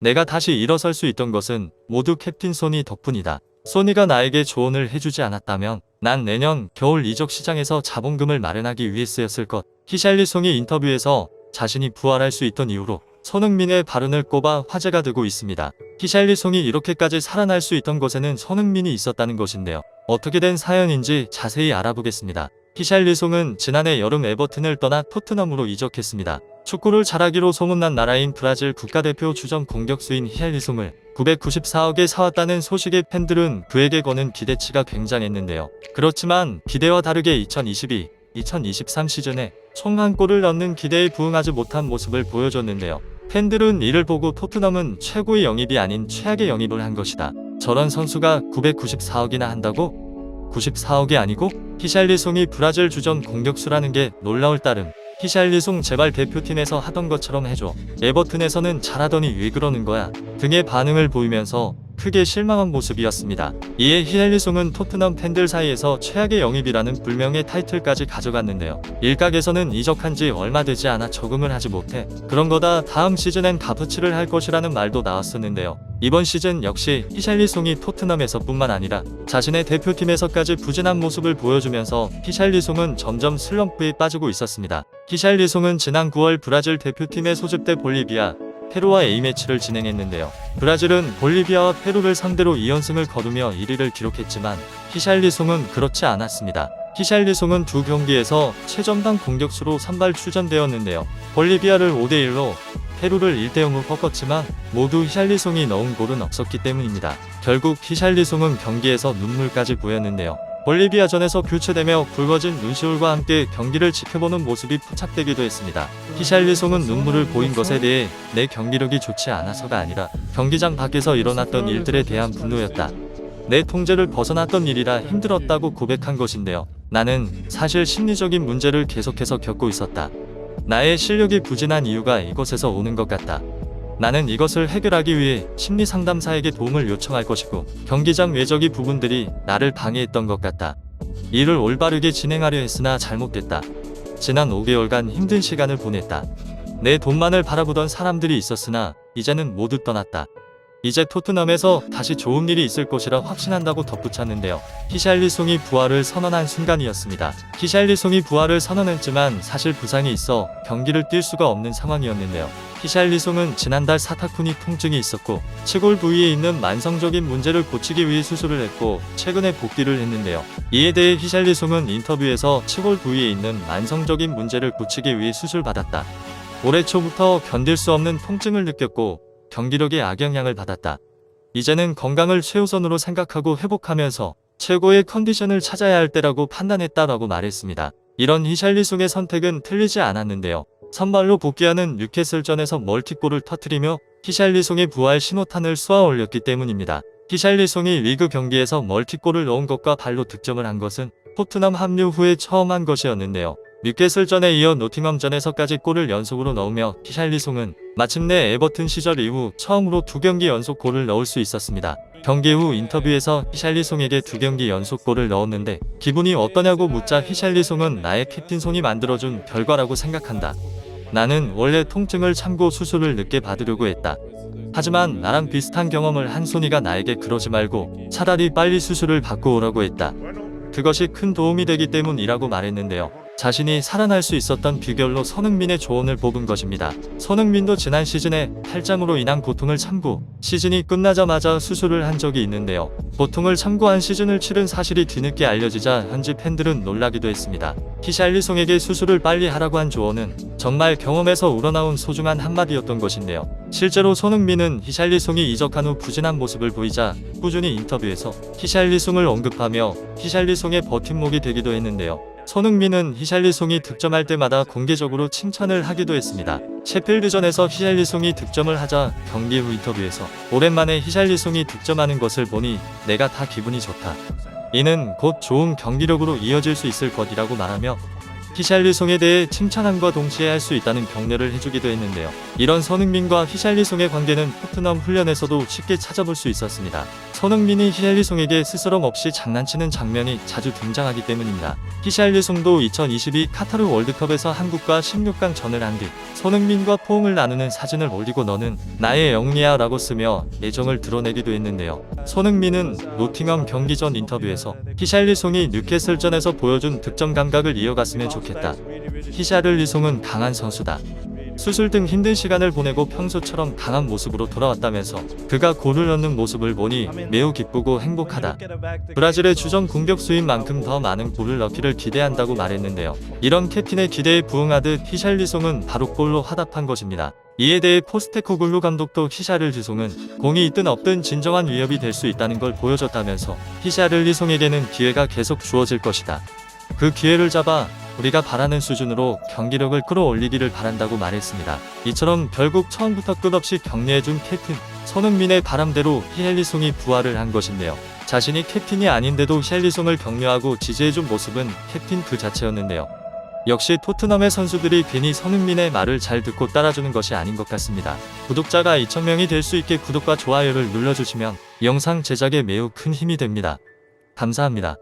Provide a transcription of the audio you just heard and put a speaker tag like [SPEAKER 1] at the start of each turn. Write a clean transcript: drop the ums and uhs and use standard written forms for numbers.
[SPEAKER 1] 내가 다시 일어설 수 있던 것은 모두 캡틴 소니 덕분이다. 소니가 나에게 조언을 해주지 않았다면 난 내년 겨울 이적 시장에서 자본금을 마련하기 위해서였을 것. 히샬리송이 인터뷰에서 자신이 부활할 수 있던 이유로 손흥민의 발언을 꼽아 화제가 되고 있습니다. 히샬리송이 이렇게까지 살아날 수 있던 것에는 손흥민이 있었다는 것인데요. 어떻게 된 사연인지 자세히 알아보겠습니다. 히샬리송은 지난해 여름 에버튼을 떠나 토트넘으로 이적했습니다. 축구를 잘하기로 소문난 나라인 브라질 국가대표 주전 공격수인 히샬리송을 994억에 사왔다는 소식에 팬들은 그에게 거는 기대치가 굉장했는데요. 그렇지만 기대와 다르게 2022, 2023 시즌에 총 한 골을 넣는 기대에 부응하지 못한 모습을 보여줬는데요. 팬들은 이를 보고 토트넘은 최고의 영입이 아닌 최악의 영입을 한 것이다. 저런 선수가 994억이나 한다고? 94억이 아니고? 히샬리송이 브라질 주전 공격수라는 게 놀라울 따름. 히샬리송 제발 대표팀에서 하던 것처럼 해줘. 에버튼에서는 잘하더니 왜 그러는 거야? 등의 반응을 보이면서 크게 실망한 모습이었습니다. 이에 히샬리송은 토트넘 팬들 사이에서 최악의 영입이라는 불명의 타이틀까지 가져갔는데요. 일각에서는 이적한 지 얼마 되지 않아 적응을 하지 못해 그런 거다, 다음 시즌엔 값어치를 할 것이라는 말도 나왔었는데요. 이번 시즌 역시 히샬리송이 토트넘에서 뿐만 아니라 자신의 대표팀에서까지 부진한 모습을 보여주면서 히샬리송은 점점 슬럼프에 빠지고 있었습니다. 히샬리송은 지난 9월 브라질 대표팀에 소집돼 볼리비아, 페루와 A매치를 진행했는데요. 브라질은 볼리비아와 페루를 상대로 2연승을 거두며 1위를 기록했지만 히샬리송은 그렇지 않았습니다. 히샬리송은 두 경기에서 최전방 공격수로 선발 출전되었는데요. 볼리비아를 5대1로, 페루를 1대0으로 꺾었지만 모두 히샬리송이 넣은 골은 없었기 때문입니다. 결국 히샬리송은 경기에서 눈물까지 보였는데요. 볼리비아전에서 교체되며 굵어진 눈시울과 함께 경기를 지켜보는 모습이 포착되기도 했습니다. 히샬리송은 눈물을 보인 것에 대해 내 경기력이 좋지 않아서가 아니라 경기장 밖에서 일어났던 일들에 대한 분노였다. 내 통제를 벗어났던 일이라 힘들었다고 고백한 것인데요. 나는 사실 심리적인 문제를 계속해서 겪고 있었다. 나의 실력이 부진한 이유가 이것에서 오는 것 같다. 나는 이것을 해결하기 위해 심리상담사에게 도움을 요청할 것이고 경기장 외적인 부분들이 나를 방해했던 것 같다. 일을 올바르게 진행하려 했으나 잘못됐다. 지난 5개월간 힘든 시간을 보냈다. 내 돈만을 바라보던 사람들이 있었으나 이제는 모두 떠났다. 이제 토트넘에서 다시 좋은 일이 있을 것이라 확신한다고 덧붙였는데요. 히샬리송이 부활을 선언한 순간이었습니다. 히샬리송이 부활을 선언했지만 사실 부상이 있어 경기를 뛸 수가 없는 상황이었는데요. 히샬리송은 지난달 사타쿠니 통증이 있었고 치골 부위에 있는 만성적인 문제를 고치기 위해 수술을 했고 최근에 복귀를 했는데요. 이에 대해 히샬리송은 인터뷰에서 치골 부위에 있는 만성적인 문제를 고치기 위해 수술받았다. 올해 초부터 견딜 수 없는 통증을 느꼈고 경기력에 악영향을 받았다. 이제는 건강을 최우선으로 생각하고 회복하면서 최고의 컨디션을 찾아야 할 때라고 판단했다라고 말했습니다. 이런 히샬리송의 선택은 틀리지 않았는데요. 선발로 복귀하는 뉴캐슬전에서 멀티골을 터뜨리며 히샬리송의 부활 신호탄을 쏘아 올렸기 때문입니다. 히샬리송이 리그 경기에서 멀티골을 넣은 것과 발로 득점을 한 것은 토트넘 합류 후에 처음 한 것이었는데요. 뉴캐슬전에 이어 노팅엄전에서까지 골을 연속으로 넣으며 히샬리송은 마침내 에버튼 시절 이후 처음으로 2경기 연속 골을 넣을 수 있었습니다. 경기 후 인터뷰에서 히샬리송에게 2경기 연속 골을 넣었는데 기분이 어떠냐고 묻자 히샬리송은 나의 캡틴 손이 만들어준 결과라고 생각한다. 나는 원래 통증을 참고 수술을 늦게 받으려고 했다. 하지만 나랑 비슷한 경험을 한 소니가 나에게 그러지 말고 차라리 빨리 수술을 받고 오라고 했다. 그것이 큰 도움이 되기 때문이라고 말했는데요. 자신이 살아날 수 있었던 비결로 손흥민의 조언을 뽑은 것입니다. 손흥민도 지난 시즌에 팔짱으로 인한 고통을 참고 시즌이 끝나자마자 수술을 한 적이 있는데요. 고통을 참고한 시즌을 치른 사실이 뒤늦게 알려지자 현지 팬들은 놀라기도 했습니다. 히샬리송에게 수술을 빨리 하라고 한 조언은 정말 경험에서 우러나온 소중한 한마디였던 것인데요. 실제로 손흥민은 히샬리송이 이적한 후 부진한 모습을 보이자 꾸준히 인터뷰에서 히샬리송을 언급하며 히샬리송의 버팀목이 되기도 했는데요. 손흥민은 히샬리송이 득점할 때마다 공개적으로 칭찬을 하기도 했습니다. 셰필드전에서 히샬리송이 득점을 하자 경기 후 인터뷰에서 오랜만에 히샬리송이 득점하는 것을 보니 내가 다 기분이 좋다. 이는 곧 좋은 경기력으로 이어질 수 있을 것이라고 말하며 히샬리송에 대해 칭찬함과 동시에 할 수 있다는 격려를 해주기도 했는데요. 이런 손흥민과 히샬리송의 관계는 토트넘 훈련에서도 쉽게 찾아볼 수 있었습니다. 손흥민이 히샬리송에게 스스럼 없이 장난치는 장면이 자주 등장하기 때문입니다. 히샬리송도 2022 카타르 월드컵에서 한국과 16강전을 한 뒤 손흥민과 포옹을 나누는 사진을 올리고 너는 나의 영리야 라고 쓰며 애정을 드러내기도 했는데요. 손흥민은 노팅엄 경기 전 인터뷰에서 히샬리송이 뉴캐슬전에서 보여준 득점 감각을 이어갔으면 좋겠다. 히샬리송은 강한 선수다. 수술 등 힘든 시간을 보내고 평소처럼 강한 모습으로 돌아왔다면서 그가 골을 넣는 모습을 보니 매우 기쁘고 행복하다. 브라질의 주전 공격수인 만큼 더 많은 골을 넣기를 기대한다고 말했는데요. 이런 캡틴의 기대에 부응하듯 히샬리송은 바로 골로 화답한 것입니다. 이에 대해 포스테코글루 감독도 히샬리송은 공이 있든 없든 진정한 위협이 될 수 있다는 걸 보여줬다면서 히샬리송에게는 기회가 계속 주어질 것이다. 그 기회를 잡아 우리가 바라는 수준으로 경기력을 끌어올리기를 바란다고 말했습니다. 이처럼 결국 처음부터 끝없이 격려해준 캡틴 손흥민의 바람대로 히샬리송이 부활을 한 것인데요. 자신이 캡틴이 아닌데도 히샬리송을 격려하고 지지해준 모습은 캡틴 그 자체였는데요. 역시 토트넘의 선수들이 괜히 손흥민의 말을 잘 듣고 따라주는 것이 아닌 것 같습니다. 구독자가 2,000명이 될 수 있게 구독과 좋아요를 눌러주시면 영상 제작에 매우 큰 힘이 됩니다. 감사합니다.